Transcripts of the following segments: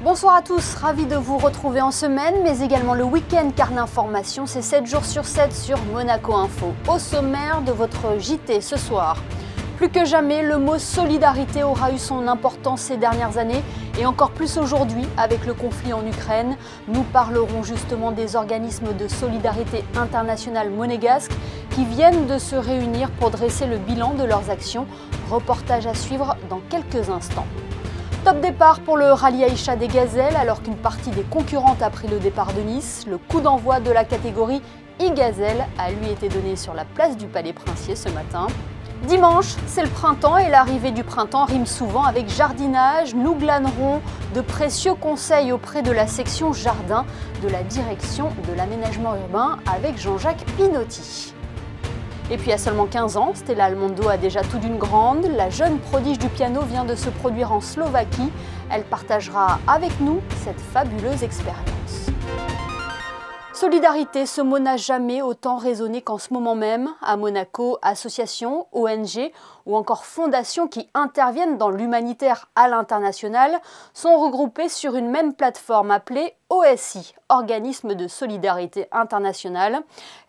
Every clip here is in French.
Bonsoir à tous, ravi de vous retrouver en semaine, mais également le week-end car l'information c'est 7 jours sur 7 sur Monaco Info. Au sommaire de votre JT ce soir. Plus que jamais, le mot solidarité aura eu son importance ces dernières années et encore plus aujourd'hui avec le conflit en Ukraine. Nous parlerons justement des organismes de solidarité internationale monégasques qui viennent de se réunir pour dresser le bilan de leurs actions. Reportage à suivre dans quelques instants. Top départ pour le rallye Aïcha des Gazelles alors qu'une partie des concurrentes a pris le départ de Nice. Le coup d'envoi de la catégorie e-Gazelle a lui été donné sur la place du Palais Princier ce matin. Dimanche, c'est le printemps et l'arrivée du printemps rime souvent avec jardinage. Nous glanerons de précieux conseils auprès de la section jardin de la direction de l'aménagement urbain avec Jean-Jacques Pinotti. Et puis à seulement 15 ans, Stella Almondo a déjà tout d'une grande. La jeune prodige du piano vient de se produire en Slovaquie. Elle partagera avec nous cette fabuleuse expérience. Solidarité, ce mot n'a jamais autant résonné qu'en ce moment même. À Monaco, associations, ONG ou encore fondations qui interviennent dans l'humanitaire à l'international sont regroupées sur une même plateforme appelée OSI, Organisme de Solidarité Internationale.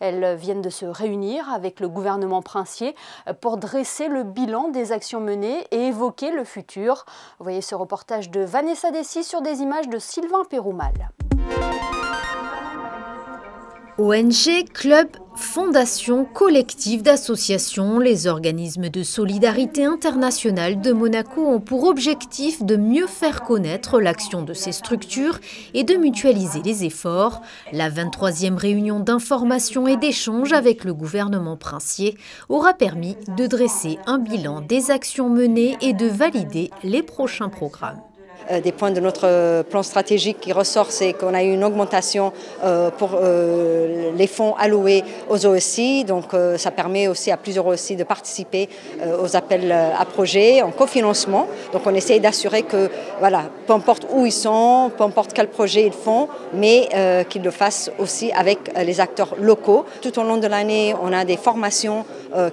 Elles viennent de se réunir avec le gouvernement princier pour dresser le bilan des actions menées et évoquer le futur. Vous voyez ce reportage de Vanessa Dessy sur des images de Sylvain Péroumal. ONG, clubs, fondations, collectifs d'associations, les organismes de solidarité internationale de Monaco ont pour objectif de mieux faire connaître l'action de ces structures et de mutualiser les efforts. La 23e réunion d'information et d'échange avec le gouvernement princier aura permis de dresser un bilan des actions menées et de valider les prochains programmes. Des points de notre plan stratégique qui ressortent, c'est qu'on a eu une augmentation pour les fonds alloués aux OSI. Donc ça permet aussi à plusieurs OSI de participer aux appels à projets en cofinancement. Donc on essaye d'assurer que, voilà, peu importe où ils sont, peu importe quel projet ils font, mais qu'ils le fassent aussi avec les acteurs locaux. Tout au long de l'année, on a des formations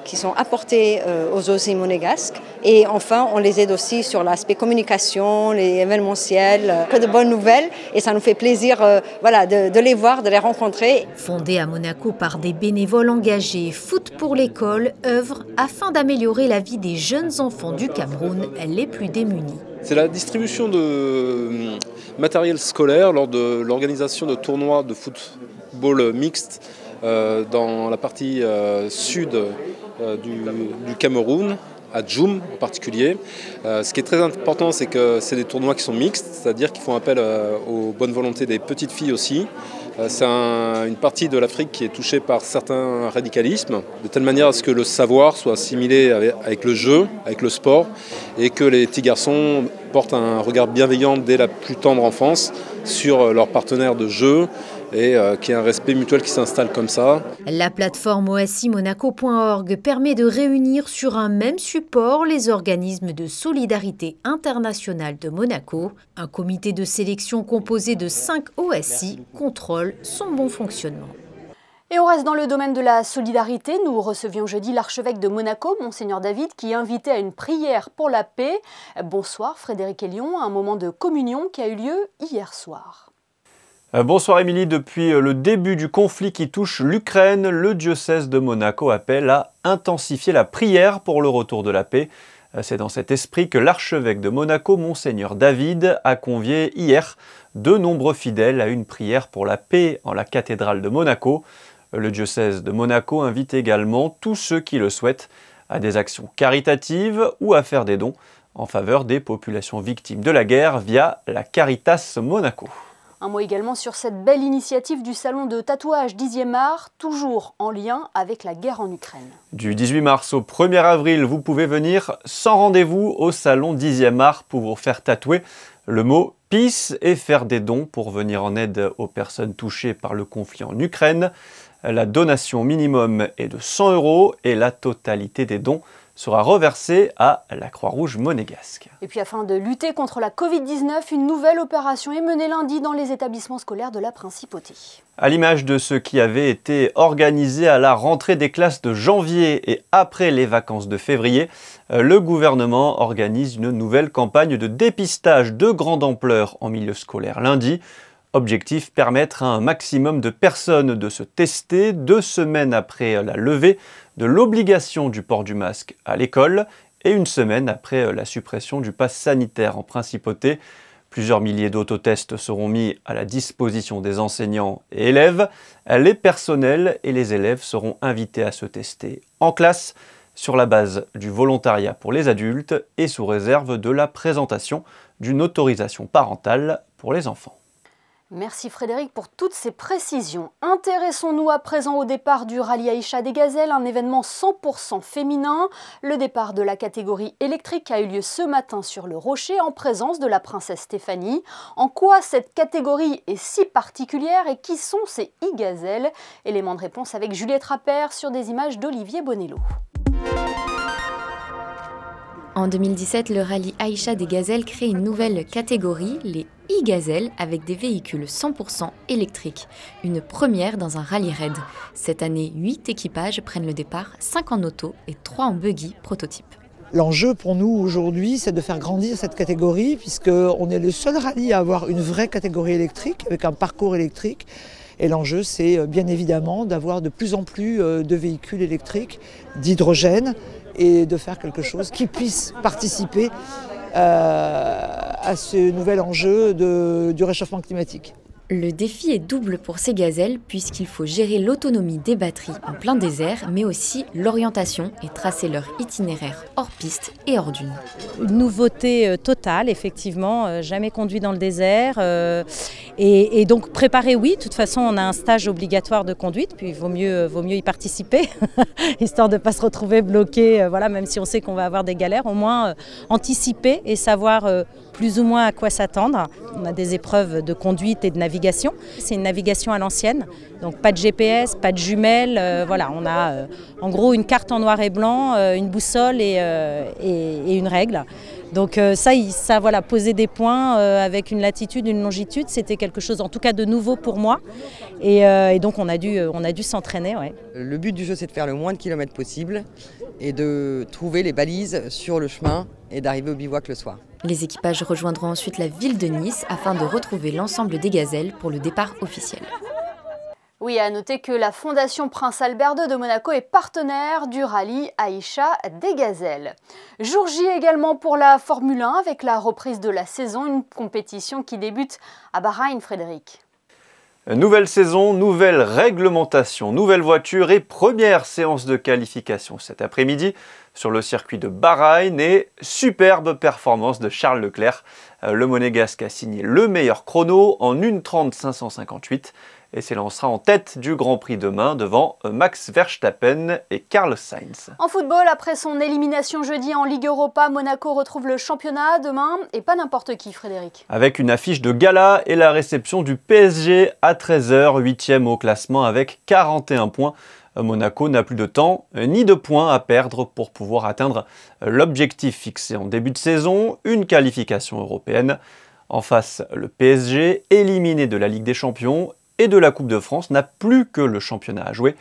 qui sont apportées aux OSI monégasques. Et enfin, on les aide aussi sur l'aspect communication, les événementiel, que de bonnes nouvelles et ça nous fait plaisir de les voir, de les rencontrer. Fondée à Monaco par des bénévoles engagés, Foot pour l'école œuvre afin d'améliorer la vie des jeunes enfants du Cameroun les plus démunis. C'est la distribution de matériel scolaire lors de l'organisation de tournois de football mixte dans la partie sud du Cameroun, à Djoum en particulier. Ce qui est très important, c'est que c'est des tournois qui sont mixtes, c'est-à-dire qu'ils font appel aux bonnes volontés des petites filles aussi. C'est une partie de l'Afrique qui est touchée par certains radicalismes, de telle manière à ce que le savoir soit assimilé avec le jeu, avec le sport, et que les petits garçons portent un regard bienveillant dès la plus tendre enfance sur leurs partenaires de jeu, et qu'il y ait un respect mutuel qui s'installe comme ça. La plateforme osimonaco.org permet de réunir sur un même support les organismes de solidarité internationale de Monaco. Un comité de sélection composé de 5 OSI contrôle son bon fonctionnement. Et on reste dans le domaine de la solidarité. Nous recevions jeudi l'archevêque de Monaco, Monseigneur David, qui invitait à une prière pour la paix. Bonsoir Frédéric Elion, un moment de communion qui a eu lieu hier soir. Bonsoir Émilie, depuis le début du conflit qui touche l'Ukraine, le diocèse de Monaco appelle à intensifier la prière pour le retour de la paix. C'est dans cet esprit que l'archevêque de Monaco, Monseigneur David, a convié hier de nombreux fidèles à une prière pour la paix en la cathédrale de Monaco. Le diocèse de Monaco invite également tous ceux qui le souhaitent à des actions caritatives ou à faire des dons en faveur des populations victimes de la guerre via la Caritas Monaco. Un mot également sur cette belle initiative du salon de tatouage 10e art, toujours en lien avec la guerre en Ukraine. Du 18 mars au 1er avril, vous pouvez venir sans rendez-vous au salon 10e art pour vous faire tatouer le mot « Peace » et faire des dons pour venir en aide aux personnes touchées par le conflit en Ukraine. La donation minimum est de 100 € et la totalité des dons sera reversée à la Croix-Rouge monégasque. Et puis afin de lutter contre la Covid-19, une nouvelle opération est menée lundi dans les établissements scolaires de la Principauté. À l'image de ce qui avait été organisé à la rentrée des classes de janvier et après les vacances de février, le gouvernement organise une nouvelle campagne de dépistage de grande ampleur en milieu scolaire lundi. Objectif, permettre à un maximum de personnes de se tester 2 semaines après la levée de l'obligation du port du masque à l'école et 1 semaine après la suppression du pass sanitaire en Principauté. Plusieurs milliers d'autotests seront mis à la disposition des enseignants et élèves. Les personnels et les élèves seront invités à se tester en classe sur la base du volontariat pour les adultes et sous réserve de la présentation d'une autorisation parentale pour les enfants. Merci Frédéric pour toutes ces précisions. Intéressons-nous à présent au départ du rallye Aïcha des Gazelles, un événement 100% féminin. Le départ de la catégorie électrique a eu lieu ce matin sur le Rocher en présence de la princesse Stéphanie. En quoi cette catégorie est si particulière et qui sont ces e-gazelles? Élément de réponse avec Juliette Rappert sur des images d'Olivier Bonello. En 2017, le rallye Aïcha des Gazelles crée une nouvelle catégorie, les e-gazelles, avec des véhicules 100% électriques. Une première dans un rallye raid. Cette année, 8 équipages prennent le départ, 5 en auto et 3 en buggy prototype. L'enjeu pour nous aujourd'hui, c'est de faire grandir cette catégorie, puisqu'on est le seul rallye à avoir une vraie catégorie électrique, avec un parcours électrique. Et l'enjeu, c'est bien évidemment d'avoir de plus en plus de véhicules électriques, d'hydrogène, et de faire quelque chose qui puisse participer à ce nouvel enjeu du réchauffement climatique. Le défi est double pour ces gazelles puisqu'il faut gérer l'autonomie des batteries en plein désert, mais aussi l'orientation et tracer leur itinéraire hors piste et hors dune. Une nouveauté totale, effectivement, jamais conduit dans le désert. Et donc préparer, oui, de toute façon on a un stage obligatoire de conduite, puis il vaut mieux y participer, histoire de ne pas se retrouver bloqué, voilà, même si on sait qu'on va avoir des galères, au moins anticiper et savoir plus ou moins à quoi s'attendre. On a des épreuves de conduite et de navigation. C'est une navigation à l'ancienne, donc pas de GPS, pas de jumelles. Voilà, on a en gros une carte en noir et blanc, une boussole et une règle. Donc ça voilà, poser des points avec une latitude, une longitude, c'était quelque chose en tout cas de nouveau pour moi. Et donc on a dû s'entraîner. Ouais. Le but du jeu, c'est de faire le moins de kilomètres possible et de trouver les balises sur le chemin et d'arriver au bivouac le soir. Les équipages rejoindront ensuite la ville de Nice afin de retrouver l'ensemble des gazelles pour le départ officiel. Oui, à noter que la Fondation Prince Albert II de Monaco est partenaire du rallye Aïcha des Gazelles. Jour J également pour la Formule 1 avec la reprise de la saison, une compétition qui débute à Bahreïn, Frédéric. Nouvelle saison, nouvelle réglementation, nouvelle voiture et première séance de qualification cet après-midi sur le circuit de Bahreïn et superbe performance de Charles Leclerc. Le Monégasque a signé le meilleur chrono en 1:30.558 et s'élancera en tête du Grand Prix demain devant Max Verstappen et Carlos Sainz. En football, après son élimination jeudi en Ligue Europa, Monaco retrouve le championnat demain et pas n'importe qui, Frédéric. Avec une affiche de gala et la réception du PSG à 13h, 8e au classement avec 41 points. Monaco n'a plus de temps ni de points à perdre pour pouvoir atteindre l'objectif fixé en début de saison, une qualification européenne. En face, le PSG, éliminé de la Ligue des Champions et de la Coupe de France, n'a plus que le championnat à jouer.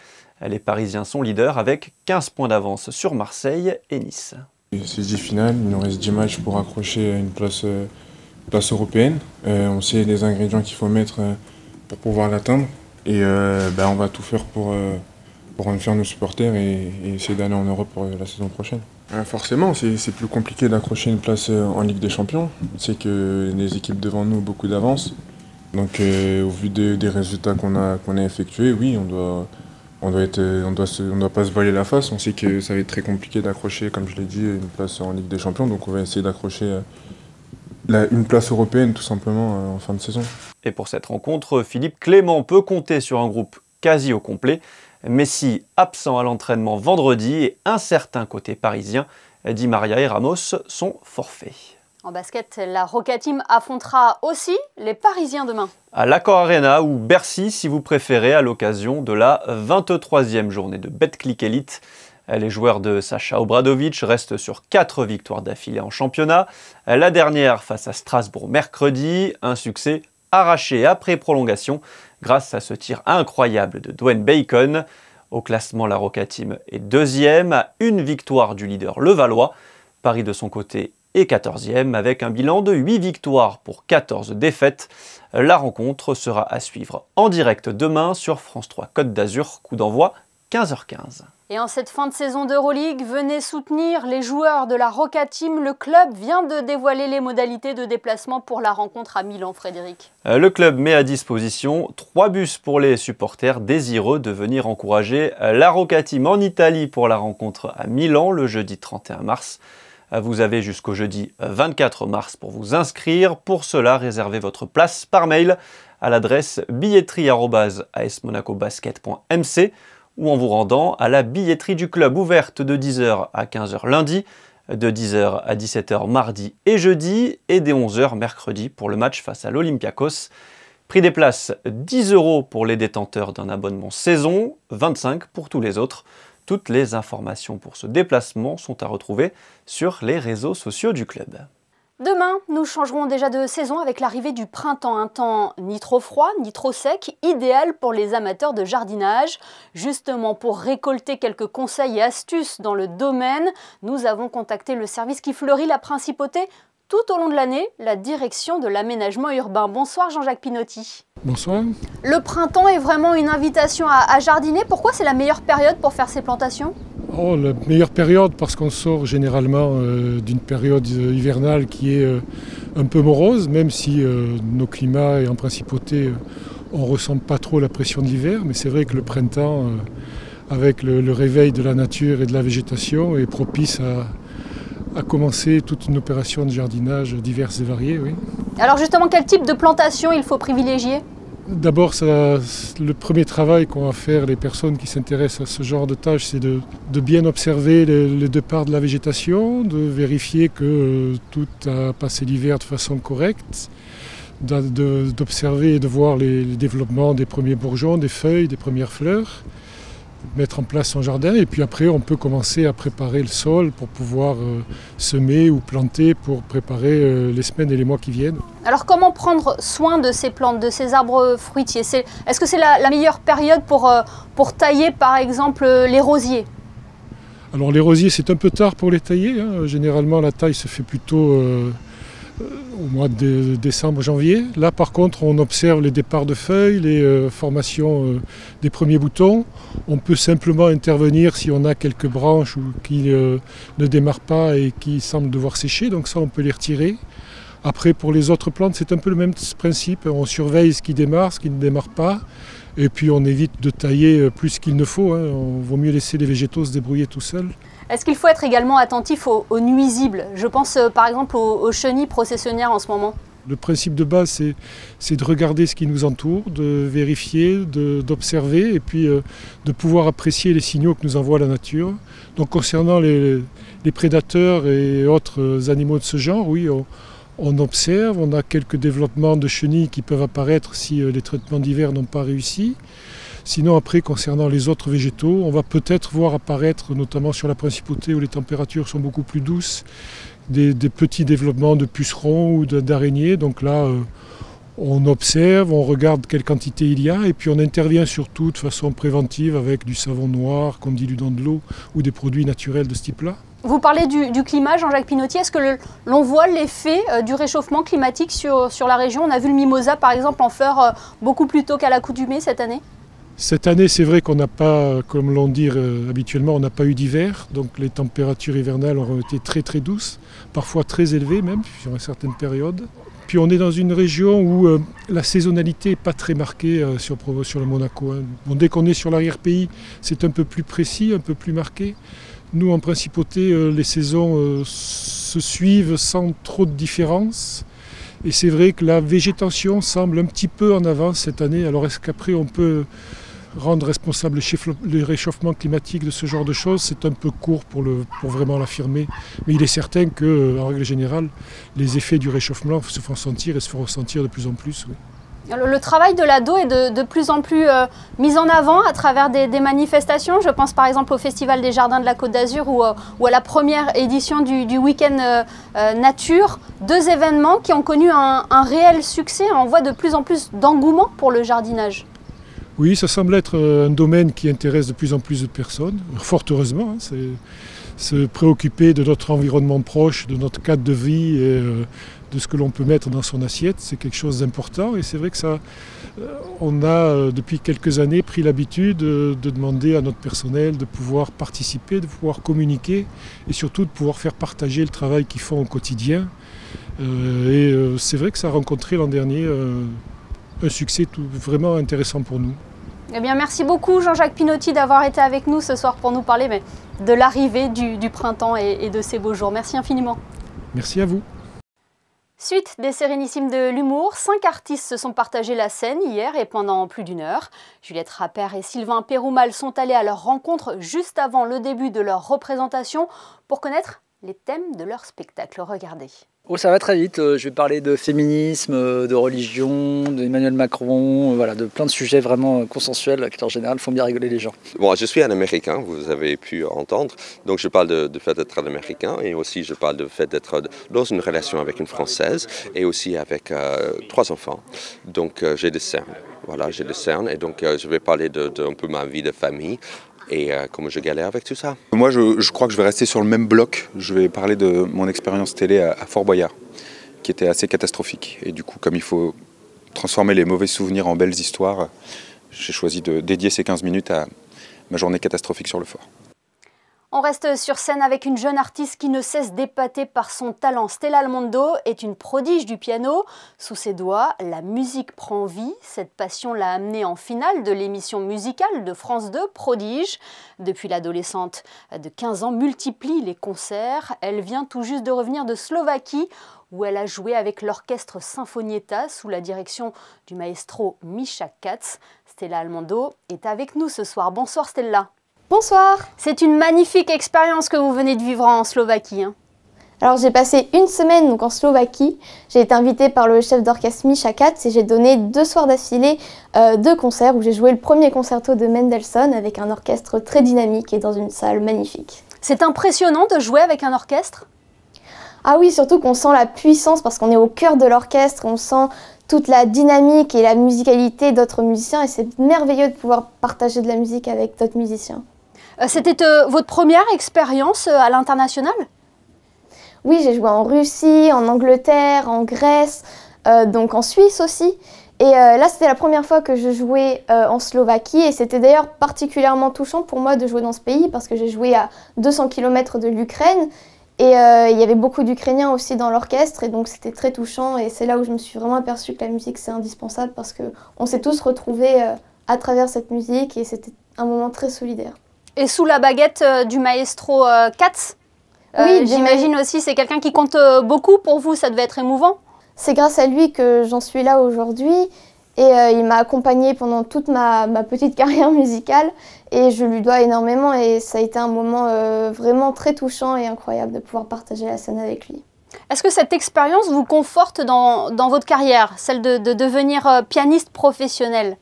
Les Parisiens sont leaders avec 15 points d'avance sur Marseille et Nice. C'est 10 finales, il nous reste 10 matchs pour accrocher une place européenne. On sait les ingrédients qu'il faut mettre pour pouvoir l'atteindre. Et on va tout faire pour en faire nos supporters et essayer d'aller en Europe pour la saison prochaine. Forcément, c'est plus compliqué d'accrocher une place en Ligue des Champions. On sait que les équipes devant nous ont beaucoup d'avance. Donc au vu des résultats qu'on a effectués, oui, on doit pas se voiler la face. On sait que ça va être très compliqué d'accrocher, comme je l'ai dit, une place en Ligue des Champions. Donc on va essayer d'accrocher une place européenne tout simplement en fin de saison. Et pour cette rencontre, Philippe Clément peut compter sur un groupe quasi au complet. Messi absent à l'entraînement vendredi et incertain côté parisien. Di Maria et Ramos sont forfaits. En basket, la Roca Team affrontera aussi les Parisiens demain. À l'Accor Arena ou Bercy si vous préférez, à l'occasion de la 23e journée de Betclic Elite. Les joueurs de Sacha Obradovic restent sur 4 victoires d'affilée en championnat. La dernière face à Strasbourg mercredi, un succès arraché après prolongation grâce à ce tir incroyable de Dwayne Bacon. Au classement, la Roca Team est 2e à une victoire du leader levallois. Paris de son côté est 14e avec un bilan de 8 victoires pour 14 défaites. La rencontre sera à suivre en direct demain sur France 3 Côte d'Azur, coup d'envoi 15h15. Et en cette fin de saison d'Euroleague, venez soutenir les joueurs de la Roca Team. Le club vient de dévoiler les modalités de déplacement pour la rencontre à Milan, Frédéric. Le club met à disposition 3 bus pour les supporters désireux de venir encourager la Roca Team en Italie pour la rencontre à Milan le jeudi 31 mars. Vous avez jusqu'au jeudi 24 mars pour vous inscrire. Pour cela, réservez votre place par mail à l'adresse billetterie@asmonacobasket.mc ou en vous rendant à la billetterie du club ouverte de 10h à 15h lundi, de 10h à 17h mardi et jeudi et dès 11h mercredi pour le match face à l'Olympiakos. Prix des places 10 € pour les détenteurs d'un abonnement saison, 25 pour tous les autres. Toutes les informations pour ce déplacement sont à retrouver sur les réseaux sociaux du club. Demain, nous changerons déjà de saison avec l'arrivée du printemps, un temps ni trop froid, ni trop sec, idéal pour les amateurs de jardinage. Justement, pour récolter quelques conseils et astuces dans le domaine, nous avons contacté le service qui fleurit la principauté tout au long de l'année, la direction de l'aménagement urbain. Bonsoir Jean-Jacques Pinotti. Bonsoir. Le printemps est vraiment une invitation à jardiner. Pourquoi c'est la meilleure période pour faire ces plantations ? La meilleure période parce qu'on sort généralement d'une période hivernale qui est un peu morose, même si nos climats et en principauté, on ne ressent pas trop la pression de l'hiver. Mais c'est vrai que le printemps, avec le réveil de la nature et de la végétation, est propice à commencer toute une opération de jardinage diverses et variées. Oui. Alors justement, quel type de plantation il faut privilégier ? D'abord, le premier travail qu'ont à faire les personnes qui s'intéressent à ce genre de tâches, c'est de bien observer les départs de la végétation, de vérifier que tout a passé l'hiver de façon correcte, d'observer et de voir les développements des premiers bourgeons, des feuilles, des premières fleurs, mettre en place son jardin et puis après on peut commencer à préparer le sol pour pouvoir semer ou planter pour préparer les semaines et les mois qui viennent. Alors comment prendre soin de ces plantes, de ces arbres fruitiers ? Est-ce que c'est la meilleure période pour tailler par exemple les rosiers ? Alors les rosiers c'est un peu tard pour les tailler, hein. Généralement la taille se fait plutôt au mois de décembre, janvier. Là par contre on observe les départs de feuilles, les formations des premiers boutons. On peut simplement intervenir si on a quelques branches qui ne démarrent pas et qui semblent devoir sécher, donc ça on peut les retirer. Après pour les autres plantes c'est un peu le même principe, on surveille ce qui démarre, ce qui ne démarre pas. Et puis on évite de tailler plus qu'il ne faut, hein. On vaut mieux laisser les végétaux se débrouiller tout seuls. Est-ce qu'il faut être également attentif aux nuisibles ? Je pense par exemple aux chenilles processionnaires en ce moment. Le principe de base, c'est de regarder ce qui nous entoure, de vérifier, d'observer et puis de pouvoir apprécier les signaux que nous envoie la nature. Donc concernant les prédateurs et autres animaux de ce genre, oui, on observe, on a quelques développements de chenilles qui peuvent apparaître si les traitements d'hiver n'ont pas réussi. Sinon après, concernant les autres végétaux, on va peut-être voir apparaître, notamment sur la principauté où les températures sont beaucoup plus douces, des petits développements de pucerons ou d'araignées. Donc là, on observe, on regarde quelle quantité il y a et puis on intervient surtout de façon préventive avec du savon noir qu'on dilue dans de l'eau ou des produits naturels de ce type-là. Vous parlez du climat, Jean-Jacques Pinotti. Est-ce que l'on voit l'effet du réchauffement climatique sur la région ? On a vu le mimosa par exemple en fleurs beaucoup plus tôt qu'à l'accoutumée cette année. Cette année, c'est vrai qu'on n'a pas, comme l'on dit habituellement, on n'a pas eu d'hiver. Donc les températures hivernales ont été très très douces, parfois très élevées même sur une certaine période. Puis on est dans une région où la saisonnalité n'est pas très marquée sur le Monaco, hein. Bon, dès qu'on est sur l'arrière-pays, c'est un peu plus précis, un peu plus marqué. Nous, en principauté, les saisons se suivent sans trop de différence. Et c'est vrai que la végétation semble un petit peu en avance cette année. Alors est-ce qu'après on peut rendre responsable le réchauffement climatique de ce genre de choses? C'est un peu court pour vraiment l'affirmer. Mais il est certain qu'en règle générale, les effets du réchauffement se font sentir et se font ressentir de plus en plus. Oui. Le travail de l'ado est de plus en plus mis en avant à travers des manifestations. Je pense par exemple au Festival des Jardins de la Côte d'Azur ou à la première édition du Week-end Nature. 2 événements qui ont connu un réel succès. On voit de plus en plus d'engouement pour le jardinage. Oui, ça semble être un domaine qui intéresse de plus en plus de personnes, fort heureusement. C'est se préoccuper de notre environnement proche, de notre cadre de vie et de ce que l'on peut mettre dans son assiette, c'est quelque chose d'important. Et c'est vrai que ça, on a depuis quelques années pris l'habitude de demander à notre personnel de pouvoir participer, de pouvoir communiquer et surtout de pouvoir faire partager le travail qu'ils font au quotidien. C'est vrai que ça a rencontré l'an dernier un succès vraiment intéressant pour nous. Eh bien, merci beaucoup Jean-Jacques Pinotti d'avoir été avec nous ce soir pour nous parler de l'arrivée du printemps et de ces beaux jours. Merci infiniment. Merci à vous. Suite des Sérénissimes de l'humour, 5 artistes se sont partagés la scène hier et pendant plus d'1 heure. Juliette Rappert et Sylvain Péroumal sont allés à leur rencontre juste avant le début de leur représentation pour connaître les thèmes de leur spectacle. Regardez. Oh, ça va très vite, je vais parler de féminisme, de religion, d'Emmanuel Macron, voilà, de plein de sujets vraiment consensuels qui en général font bien rigoler les gens. Bon, je suis un Américain, vous avez pu entendre, donc je parle du fait d'être un Américain et aussi je parle du fait d'être dans une relation avec une Française et aussi avec 3 enfants. Donc j'ai des cernes, voilà, j'ai des cernes et donc je vais parler un peu ma vie de famille. Et comment je galère avec tout ça. Moi, je crois que je vais rester sur le même bloc. Je vais parler de mon expérience télé à Fort Boyard, qui était assez catastrophique. Et du coup, comme il faut transformer les mauvais souvenirs en belles histoires, j'ai choisi de dédier ces 15 minutes à ma journée catastrophique sur le fort. On reste sur scène avec une jeune artiste qui ne cesse d'épater par son talent. Stella Almondo est une prodige du piano. Sous ses doigts, la musique prend vie. Cette passion l'a amenée en finale de l'émission musicale de France 2, Prodige. Depuis l'adolescente de 15 ans multiplie les concerts. Elle vient tout juste de revenir de Slovaquie où elle a joué avec l'orchestre Sinfonietta sous la direction du maestro Misha Katz. Stella Almondo est avec nous ce soir. Bonsoir Stella. Bonsoir. C'est une magnifique expérience que vous venez de vivre en Slovaquie. Alors j'ai passé 1 semaine donc en Slovaquie. J'ai été invitée par le chef d'orchestre Misha Katz et j'ai donné 2 soirs d'affilée de concerts où j'ai joué le premier concerto de Mendelssohn avec un orchestre très dynamique et dans une salle magnifique. C'est impressionnant de jouer avec un orchestre? Ah oui, surtout qu'on sent la puissance parce qu'on est au cœur de l'orchestre, on sent toute la dynamique et la musicalité d'autres musiciens et c'est merveilleux de pouvoir partager de la musique avec d'autres musiciens. C'était votre première expérience à l'international? Oui, j'ai joué en Russie, en Angleterre, en Grèce, donc en Suisse aussi. Et là, c'était la première fois que je jouais en Slovaquie et c'était d'ailleurs particulièrement touchant pour moi de jouer dans ce pays parce que j'ai joué à 200 km de l'Ukraine et il y avait beaucoup d'Ukrainiens aussi dans l'orchestre et donc c'était très touchant et c'est là où je me suis vraiment aperçue que la musique c'est indispensable parce qu'on s'est tous retrouvés à travers cette musique et c'était un moment très solidaire. Et sous la baguette du maestro Katz, oui, j'imagine aussi c'est quelqu'un qui compte beaucoup pour vous, ça devait être émouvant. C'est grâce à lui que j'en suis là aujourd'hui et il m'a accompagnée pendant toute ma petite carrière musicale et je lui dois énormément et ça a été un moment vraiment très touchant et incroyable de pouvoir partager la scène avec lui. Est-ce que cette expérience vous conforte dans votre carrière, celle de devenir pianiste professionnel?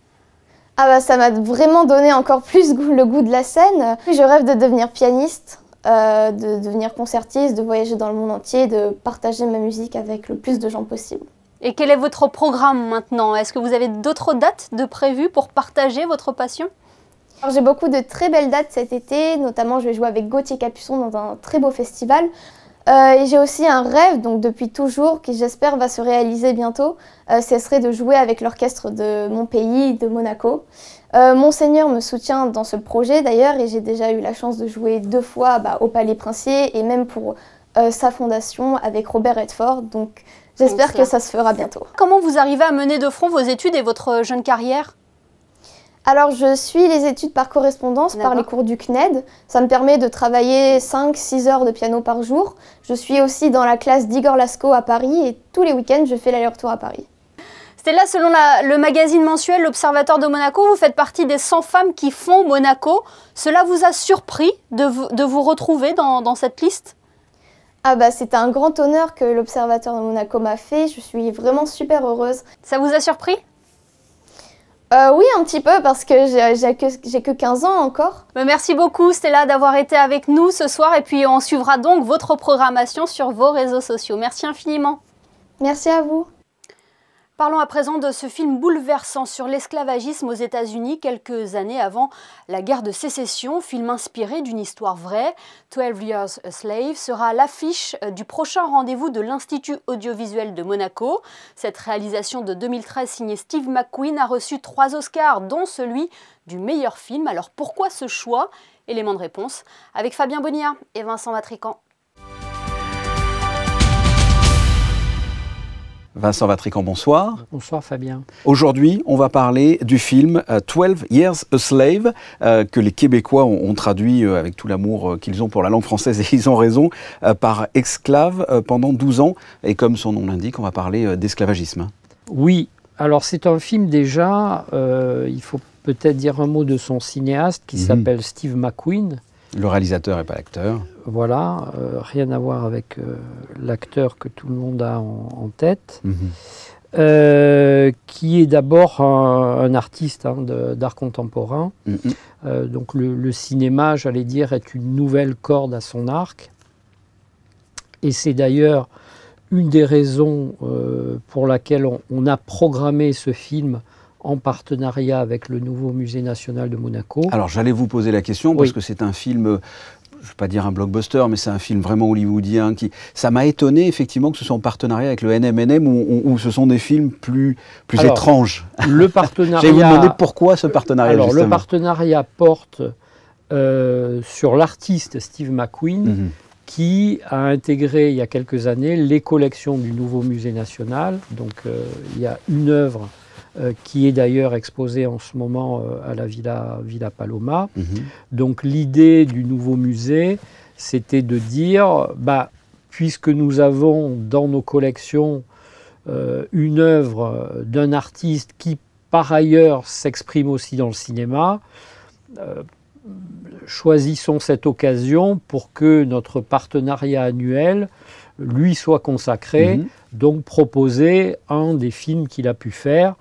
Ah bah ça m'a vraiment donné encore plus le goût de la scène. Je rêve de devenir pianiste, de devenir concertiste, de voyager dans le monde entier, de partager ma musique avec le plus de gens possible. Et quel est votre programme maintenant? Est-ce que vous avez d'autres dates de prévues pour partager votre passion? J'ai beaucoup de très belles dates cet été, notamment je vais jouer avec Gauthier Capuçon dans un très beau festival. Et j'ai aussi un rêve, donc depuis toujours, qui j'espère va se réaliser bientôt, ce serait de jouer avec l'orchestre de mon pays, de Monaco. Monseigneur me soutient dans ce projet d'ailleurs et j'ai déjà eu la chance de jouer 2 fois au Palais Princier et même pour sa fondation avec Robert Redford, donc j'espère que ça se fera bientôt. Comment vous arrivez à mener de front vos études et votre jeune carrière? Alors je suis les études par correspondance, par les cours du CNED. Ça me permet de travailler 5-6 heures de piano par jour. Je suis aussi dans la classe d'Igor Lasco à Paris et tous les week-ends je fais l'aller-retour à Paris. Stella, selon le magazine mensuel L'Observateur de Monaco, vous faites partie des 100 femmes qui font Monaco. Cela vous a surpris de vous retrouver dans cette liste? Ah bah c'est un grand honneur que l'Observateur de Monaco m'a fait. Je suis vraiment super heureuse. Ça vous a surpris? Oui, un petit peu, parce que j'ai que 15 ans encore. Merci beaucoup Stella d'avoir été avec nous ce soir, et puis on suivra donc votre programmation sur vos réseaux sociaux. Merci infiniment. Merci à vous. Parlons à présent de ce film bouleversant sur l'esclavagisme aux États-Unis quelques années avant la guerre de sécession, film inspiré d'une histoire vraie. 12 Years a Slave sera à l'affiche du prochain rendez-vous de l'Institut audiovisuel de Monaco. Cette réalisation de 2013 signée Steve McQueen a reçu 3 Oscars, dont celui du meilleur film. Alors pourquoi ce choix? Élément de réponse avec Fabien Bonilla et Vincent Vatrican. Vincent Vatrican, bonsoir. Bonsoir Fabien. Aujourd'hui, on va parler du film 12 Years a Slave, que les Québécois ont traduit avec tout l'amour qu'ils ont pour la langue française, et ils ont raison, par esclave pendant 12 ans. Et comme son nom l'indique, on va parler d'esclavagisme. Oui, alors c'est un film déjà, il faut peut-être dire un mot de son cinéaste qui s'appelle Steve McQueen. Le réalisateur et pas l'acteur. Voilà, rien à voir avec l'acteur que tout le monde a en tête, qui est d'abord un artiste d'art contemporain. Donc le cinéma, j'allais dire, est une nouvelle corde à son arc. Et c'est d'ailleurs une des raisons pour laquelle on a programmé ce film en partenariat avec le nouveau Musée national de Monaco. Alors j'allais vous poser la question, parce que c'est un film, je ne vais pas dire un blockbuster, mais c'est un film vraiment hollywoodien. Ça m'a étonné effectivement que ce soit en partenariat avec le NM&M, où ce sont des films plus alors, étranges. Le partenariat... J'allais vous demander pourquoi ce partenariat, alors, justement. Le partenariat porte sur l'artiste Steve McQueen, qui a intégré il y a quelques années les collections du nouveau Musée national. Donc il y a une œuvre qui est d'ailleurs exposé en ce moment à la Villa Paloma. Donc l'idée du nouveau musée, c'était de dire, puisque nous avons dans nos collections une œuvre d'un artiste qui par ailleurs s'exprime aussi dans le cinéma, choisissons cette occasion pour que notre partenariat annuel lui soit consacré, donc proposer un des films qu'il a pu faire,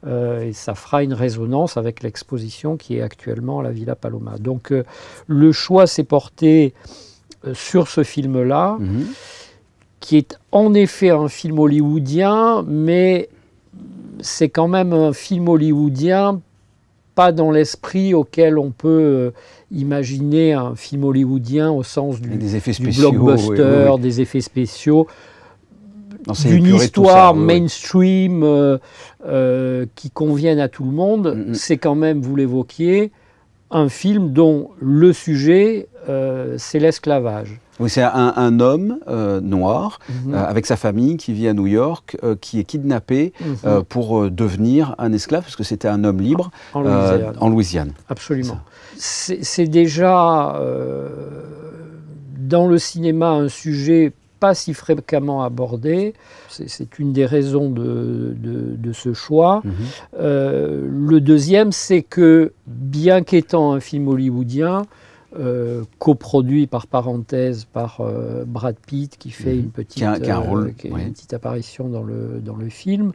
et ça fera une résonance avec l'exposition qui est actuellement à la Villa Paloma. Donc le choix s'est porté sur ce film-là, qui est en effet un film hollywoodien, mais c'est quand même un film hollywoodien pas dans l'esprit auquel on peut imaginer un film hollywoodien au sens du blockbuster, des effets spéciaux, d'une histoire mainstream qui convienne à tout le monde. C'est quand même, vous l'évoquiez, un film dont le sujet, c'est l'esclavage. Oui, c'est un homme noir avec sa famille qui vit à New York, qui est kidnappé pour devenir un esclave, parce que c'était un homme libre en Louisiane. Absolument. C'est déjà dans le cinéma un sujet pas si fréquemment abordé. C'est une des raisons de ce choix. Le deuxième, c'est que bien qu'étant un film hollywoodien, coproduit par parenthèse par Brad Pitt, qui fait une petite, une petite apparition dans le film,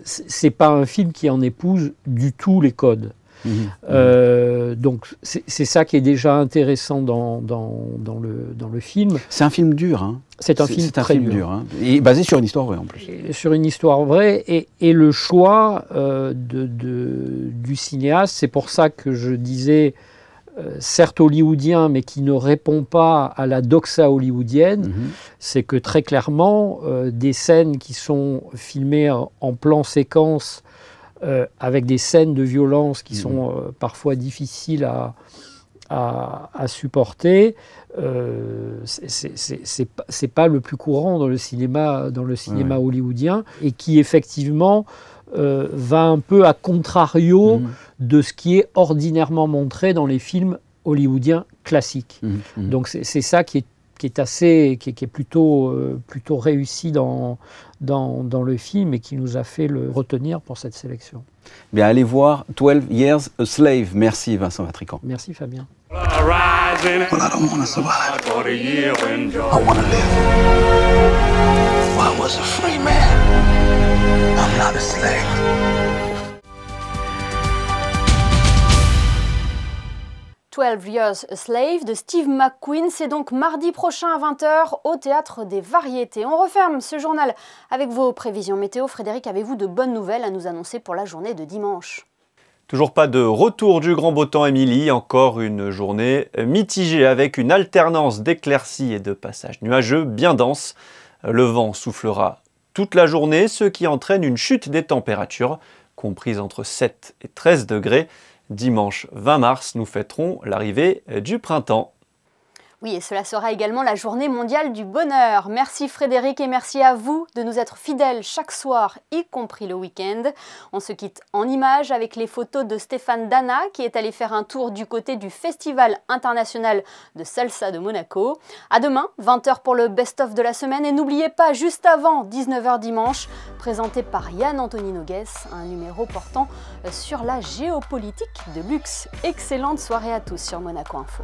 c'est pas un film qui en épouse du tout les codes. Donc c'est ça qui est déjà intéressant dans le film. C'est un film dur, hein. C'est un film très dur. Hein. Et basé sur une histoire vraie en plus. Sur une histoire vraie, et le choix du cinéaste, c'est pour ça que je disais, certes hollywoodien, mais qui ne répond pas à la doxa hollywoodienne, c'est que très clairement, des scènes qui sont filmées en plan séquence, avec des scènes de violence qui sont parfois difficiles à supporter, c'est pas le plus courant dans le cinéma hollywoodien, et qui effectivement va un peu à contrario de ce qui est ordinairement montré dans les films hollywoodiens classiques. Donc c'est ça qui est plutôt réussi dans le film, et qui nous a fait le retenir pour cette sélection. Bien, allez voir 12 Years a Slave. Merci Vincent Vatrican. Merci Fabien. Well, I don't want to survive. I want to live. Well, I was a free man. I'm not a slave. 12 Years a Slave de Steve McQueen. C'est donc mardi prochain à 20h au Théâtre des Variétés. On referme ce journal avec vos prévisions météo. Frédéric, avez-vous de bonnes nouvelles à nous annoncer pour la journée de dimanche ? Toujours pas de retour du grand beau temps, Émilie. Encore une journée mitigée avec une alternance d'éclaircies et de passages nuageux bien denses. Le vent soufflera toute la journée, ce qui entraîne une chute des températures, comprise entre 7 et 13 degrés. Dimanche 20 mars, nous fêterons l'arrivée du printemps. Oui, et cela sera également la journée mondiale du bonheur. Merci Frédéric et merci à vous de nous être fidèles chaque soir, y compris le week-end. On se quitte en images avec les photos de Stéphane Dana qui est allé faire un tour du côté du Festival international de salsa de Monaco. À demain, 20h pour le best-of de la semaine. Et n'oubliez pas, juste avant 19h dimanche, présenté par Yann-Anthony Nogues, un numéro portant sur la géopolitique de luxe. Excellente soirée à tous sur Monaco Info.